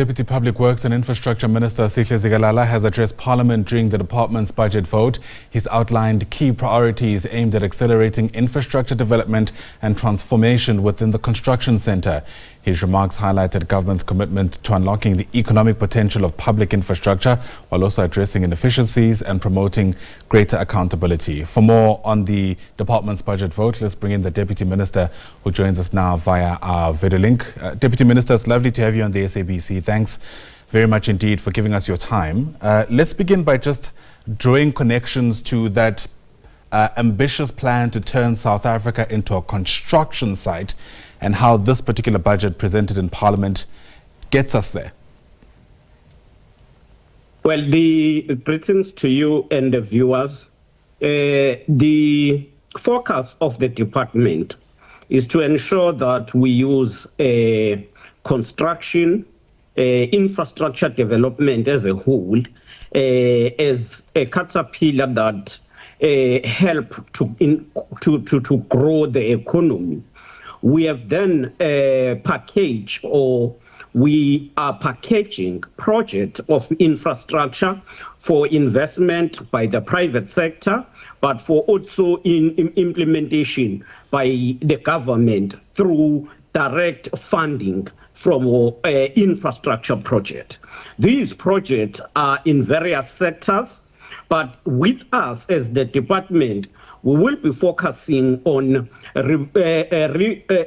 Deputy Public Works and Infrastructure Minister Sihle Zikalala has addressed Parliament during the department's budget vote. He's outlined key priorities aimed at accelerating infrastructure development and transformation within the construction sector. His remarks highlighted government's commitment to unlocking the economic potential of public infrastructure while also addressing inefficiencies and promoting greater accountability. For more on the department's budget vote, let's bring in the Deputy Minister who joins us now via our video link. Deputy Minister, it's lovely to have you on the SABC. Thanks very much indeed for giving us your time. Let's begin by just drawing connections to that ambitious plan to turn South Africa into a construction site and how this particular budget presented in Parliament gets us there. Well, greetings to you and the viewers. The focus of the department is to ensure that we use construction, infrastructure development as a whole, as a caterpillar that help to grow the economy. We have then packaged, or we are packaging projects of infrastructure for investment by the private sector, but for also in implementation by the government through direct funding from infrastructure projects. These projects are in various sectors, but with us as the department, we will be focusing on revamping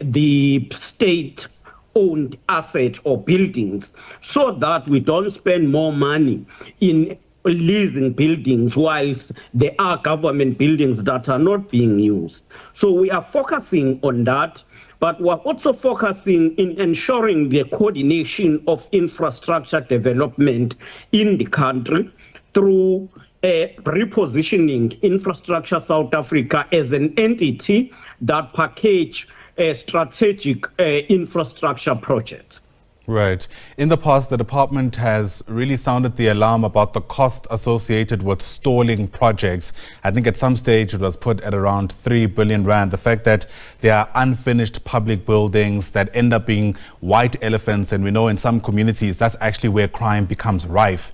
the state-owned assets or buildings so that we don't spend more money in leasing buildings whilst there are government buildings that are not being used. So we are focusing on that, but we're also focusing in ensuring the coordination of infrastructure development in the country through repositioning Infrastructure South Africa as an entity that package strategic infrastructure projects. Right. In the past, the department has really sounded the alarm about the cost associated with stalling projects. I think at some stage it was put at around 3 billion rand. The fact that there are unfinished public buildings that end up being white elephants, and we know in some communities that's actually where crime becomes rife.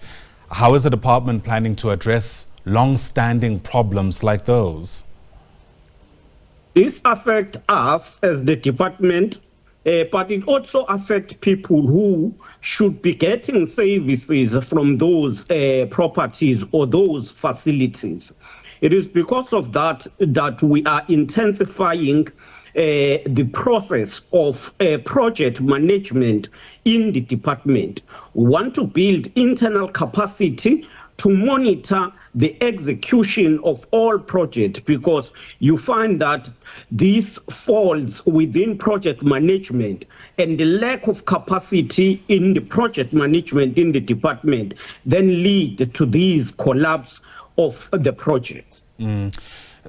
How is the department planning to address long-standing problems like those? This affects us as the department, but it also affects people who should be getting services from those properties or those facilities. It is because of that that we are intensifying the process of project management in the department. We want to build internal capacity to monitor the execution of all projects, because you find that this falls within project management, and the lack of capacity in the project management in the department then lead to these collapse of the projects.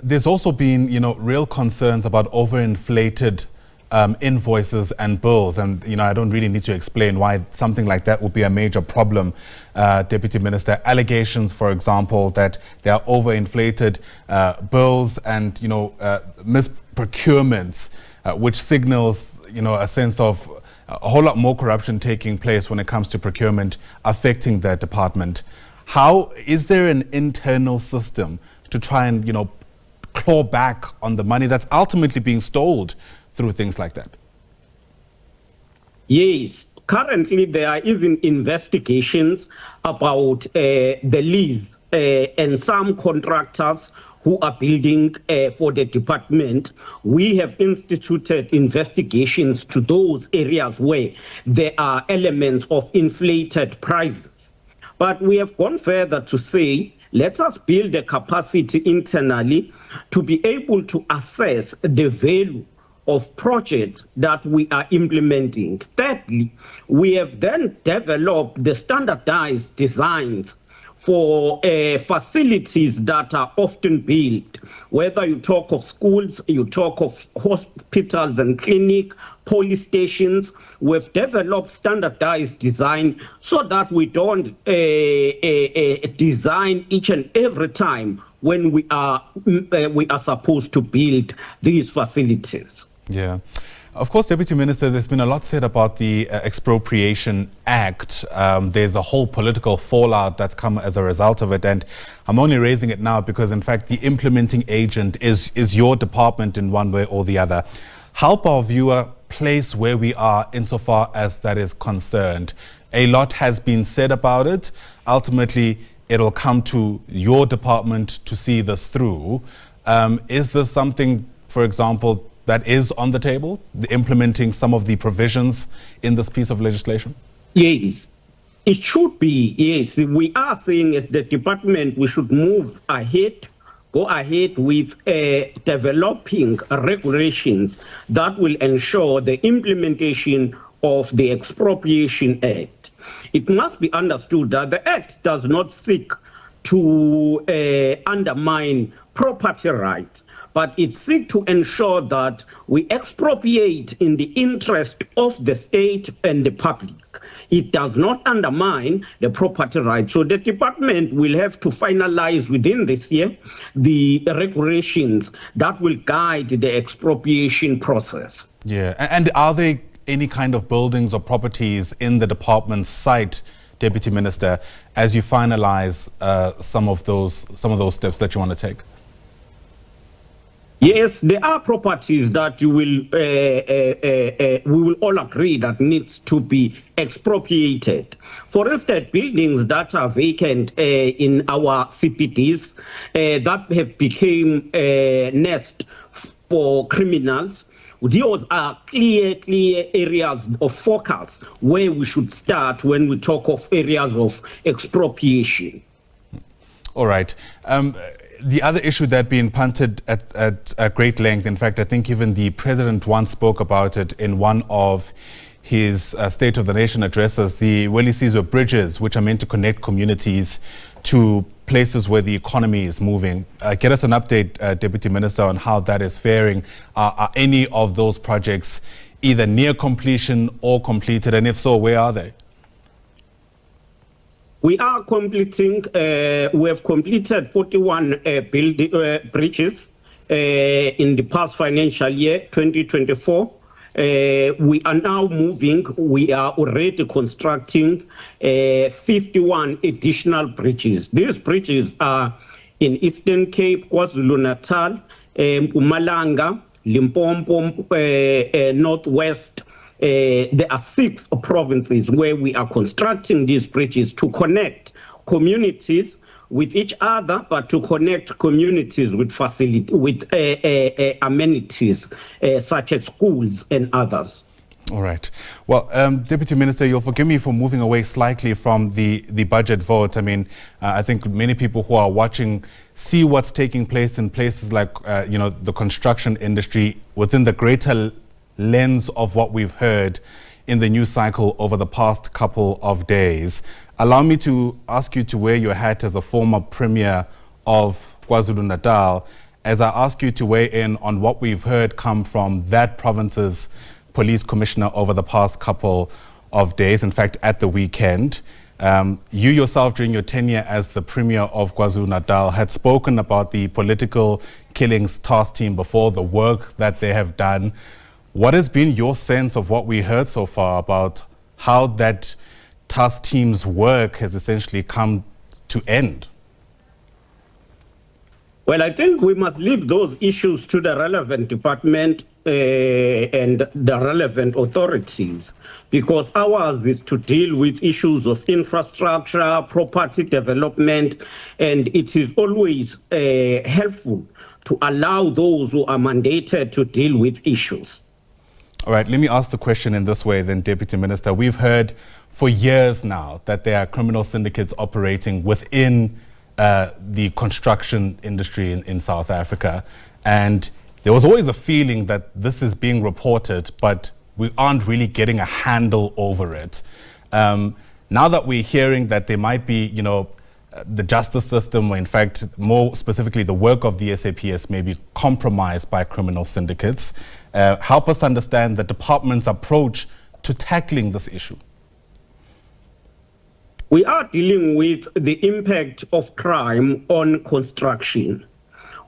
There's also been, real concerns about overinflated invoices and bills, and I don't really need to explain why something like that would be a major problem, Deputy Minister. Allegations, for example, that there are overinflated bills and misprocurements, which signals a sense of a whole lot more corruption taking place when it comes to procurement affecting the department. How is there an internal system to try and claw back on the money that's ultimately being stoled through things like that? Yes, currently there are even investigations about the lease and some contractors who are building for the department. We have instituted investigations to those areas where there are elements of inflated prices. But we have gone further to say, let us build a capacity internally to be able to assess the value of projects that we are implementing. Thirdly, we have then developed the standardized designs for facilities that are often built, whether you talk of schools, you talk of hospitals and clinics, police stations. We've developed standardized design so that we don't design each and every time when we are supposed to build these facilities. Yeah. Of course, Deputy Minister, there's been a lot said about the Expropriation Act. There's a whole political fallout that's come as a result of it. And I'm only raising it now because, in fact, the implementing agent is your department in one way or the other. Help our viewer place where we are insofar as that is concerned. A lot has been said about it. Ultimately, it'll come to your department to see this through. Is this something, for example, that is on the table, implementing some of the provisions in this piece of legislation? Yes, it should be. Yes, we are saying as the department we should move ahead, go ahead with developing regulations that will ensure the implementation of the Expropriation Act. It must be understood that the Act does not seek to undermine property rights, but it seeks to ensure that we expropriate in the interest of the state and the public. It does not undermine the property rights. So the department will have to finalize within this year the regulations that will guide the expropriation process. Yeah, and are there any kind of buildings or properties in the department's site, Deputy Minister, as you finalize some of those steps that you want to take? Yes, there are properties that you will we will all agree that needs to be expropriated. For instance, buildings that are vacant in our CPDs that have become nest for criminals. Those are clear areas of focus where we should start when we talk of areas of expropriation. All right. The other issue that being punted at great length, in fact, I think even the president once spoke about it in one of his State of the Nation addresses, the Welisizwe bridges, which are meant to connect communities to places where the economy is moving. Get us an update, Deputy Minister, on how that is faring. Are any of those projects either near completion or completed? And if so, where are they? We are completing, we have completed 41 bridges in the past financial year, 2024. We are now moving, we are already constructing 51 additional bridges. These bridges are in Eastern Cape, KwaZulu-Natal, Mpumalanga, Limpopo, Northwest. There are 6 provinces where we are constructing these bridges to connect communities with each other, but to connect communities with amenities such as schools and others. All right. Well, Deputy Minister, you'll forgive me for moving away slightly from the budget vote. I mean, I think many people who are watching see what's taking place in places like, the construction industry within the greater lens of what we've heard in the news cycle over the past couple of days. Allow me to ask you to wear your hat as a former Premier of KwaZulu-Natal, as I ask you to weigh in on what we've heard come from that province's police commissioner over the past couple of days, in fact, at the weekend. You yourself, during your tenure as the Premier of KwaZulu-Natal, had spoken about the political killings task team before, the work that they have done. What has been your sense of what we heard so far about how that task team's work has essentially come to end? Well, I think we must leave those issues to the relevant department and the relevant authorities, because ours is to deal with issues of infrastructure, property development, and it is always helpful to allow those who are mandated to deal with issues. All right, let me ask the question in this way then, Deputy Minister. We've heard for years now that there are criminal syndicates operating within the construction industry in South Africa. And there was always a feeling that this is being reported, but we aren't really getting a handle over it. Now that we're hearing that there might be, the justice system, or in fact, more specifically, the work of the SAPS may be compromised by criminal syndicates. Help us understand the department's approach to tackling this issue. We are dealing with the impact of crime on construction.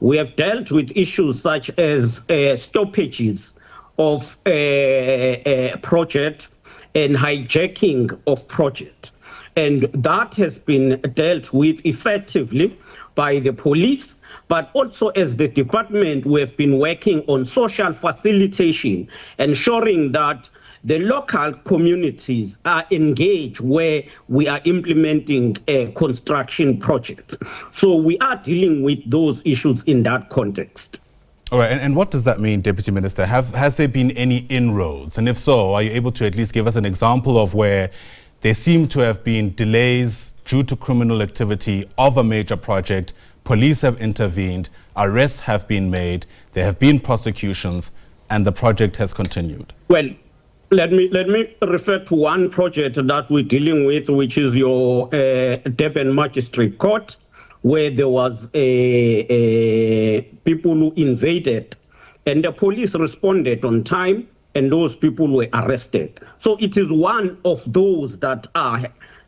We have dealt with issues such as stoppages of project and hijacking of project. And that has been dealt with effectively by the police, but also as the department, we have been working on social facilitation, ensuring that the local communities are engaged where we are implementing construction projects. So we are dealing with those issues in that context. All right, and what does that mean, Deputy Minister? Has there been any inroads? And if so, are you able to at least give us an example of where there seem to have been delays due to criminal activity of a major project, police have intervened, arrests have been made, there have been prosecutions, and the project has continued? Well, let me refer to one project that we're dealing with, which is your Durban Magistrate Court, where there was people who invaded, and the police responded on time, and those people were arrested. So it is one of those that are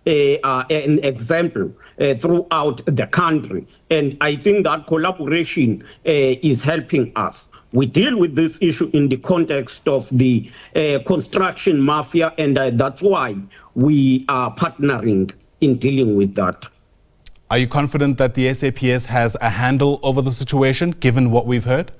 an example throughout the country, and I think that collaboration is helping us. We deal with this issue in the context of the construction mafia, and that's why we are partnering in dealing with that. Are you confident that the SAPS has a handle over the situation, given what we've heard?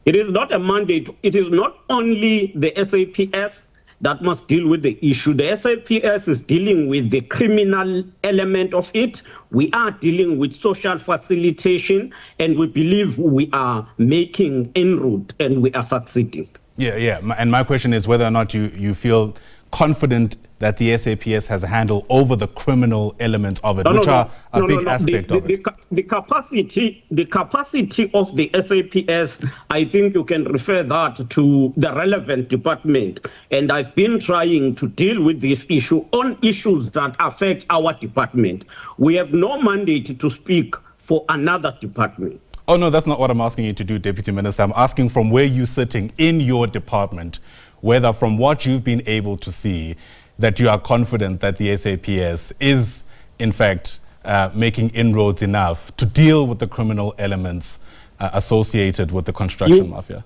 It is not a mandate. It is not only the SAPS that must deal with the issue. The SAPS is dealing with the criminal element of it. We are dealing with social facilitation, and we believe we are making inroads and we are succeeding. Yeah. And my question is whether or not you feel confident that the SAPS has a handle over the criminal element of it, which are a big aspect of it. The capacity of the SAPS, I think you can refer that to the relevant department. And I've been trying to deal with this issue on issues that affect our department. We have no mandate to speak for another department. Oh, no, that's not what I'm asking you to do, Deputy Minister. I'm asking from where you're sitting in your department, whether from what you've been able to see, that you are confident that the SAPS is, in fact, making inroads enough to deal with the criminal elements associated with the construction mafia.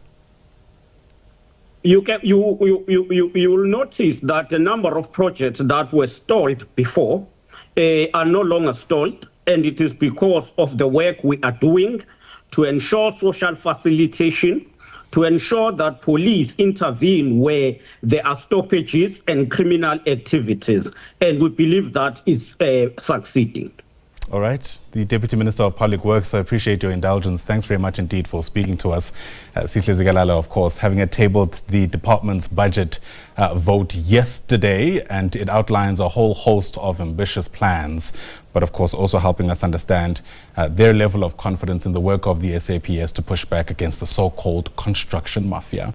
You will notice that the number of projects that were stalled before are no longer stalled, and it is because of the work we are doing to ensure social facilitation, to ensure that police intervene where there are stoppages and criminal activities. And we believe that is succeeding. All right. The Deputy Minister of Public Works, I appreciate your indulgence. Thanks very much indeed for speaking to us. Sihle Zikalala, of course, having tabled the department's budget vote yesterday, and it outlines a whole host of ambitious plans, but of course also helping us understand their level of confidence in the work of the SAPS to push back against the so-called construction mafia.